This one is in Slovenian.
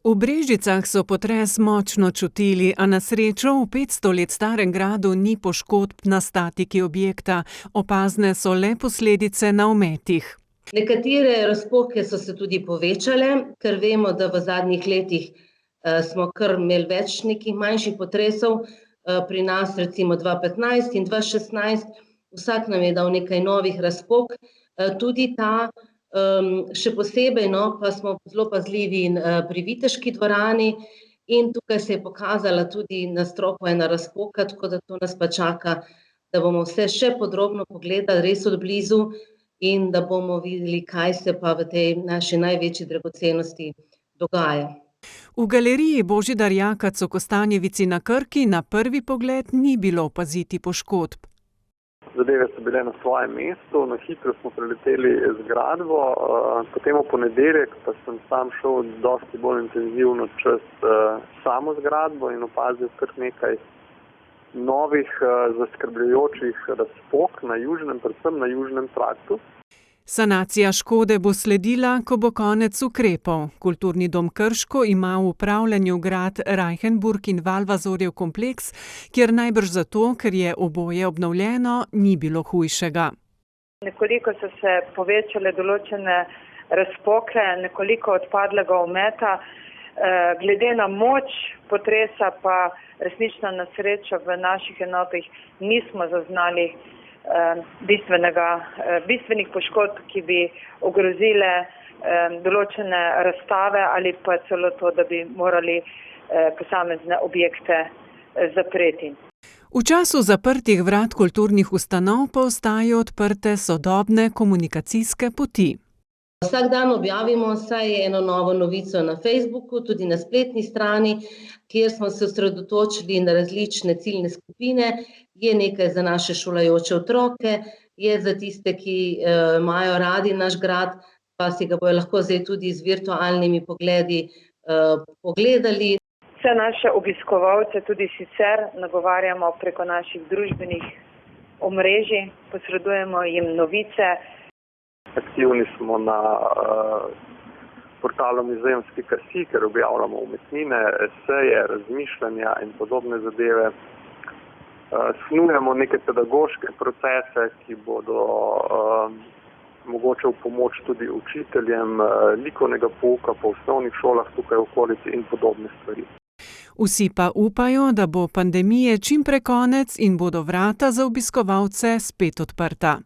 V Brežicah so potres močno čutili, a na srečo v 500 let starem gradu ni poškodb na statiki objekta. Opazne so le posledice na ometih. Nekatere razpoke so se tudi povečale, ker vemo, da v zadnjih letih smo kar imeli več nekih manjših potresov, pri nas recimo 2015 in 2016, vsak nam je dal nekaj novih razpok, tudi ta, še posebej pa smo zelo pazljivi pri Viteški dvorani in tukaj se je pokazala tudi na stropu ena razpoka, tako da to nas pa čaka, da bomo vse še podrobno pogledali, res od blizu, in da bomo videli, kaj se pa v tej naši največji dragocenosti dogaja. V galeriji Božidar Jakac v Kostanjevici na Krki na prvi pogled ni bilo opaziti poškodb. Zadeve so bile na svojem mestu, na hitro smo preleteli zgradbo, potem v ponedeljek pa sem sam šel dosti bolj intenzivno čez samo zgradbo in opazil kar nekaj novih zaskrbljujočih razpok na južnem, predvsem na južnem traktu. Sanacija škode bo sledila, ko bo konec ukrepov. Kulturni dom Krško ima v upravljanju grad Reichenburg in Valvazorjev kompleks, kjer najbrž zato, ker je oboje obnovljeno, ni bilo hujšega. Nekoliko so se povečale določene razpoke, nekoliko odpadlega ometa. Glede na moč potresa pa resnično na srečo v naših enotah nismo zaznali bistvenih poškodb, ki bi ogrozile določene razstave ali pa celo to, da bi morali posamezne objekte zapreti. V času zaprtih vrat kulturnih ustanov pa ostajajo odprte sodobne komunikacijske poti. Vsak dan objavimo vsaj eno novo novico na Facebooku, tudi na spletni strani, kjer smo se osredotočili na različne ciljne skupine. Je nekaj za naše šolajoče otroke, je za tiste, ki imajo radi naš grad, pa si ga bojo lahko zdaj tudi z virtualnimi pogledi pogledali. Vse naše obiskovalce tudi sicer nagovarjamo preko naših družbenih omrežij, posredujemo jim novice. Aktivni smo na portalu muzeum.si, ker objavljamo umetnine, eseje, razmišljanja in podobne zadeve. Snujemo neke pedagoške procese, ki bodo mogoče v pomoč tudi učiteljem likovnega pouka po osnovnih šolah tukaj v okolici in podobne stvari. Vsi pa upajo, da bo pandemije čim prej konec in bodo vrata za obiskovalce spet odprta.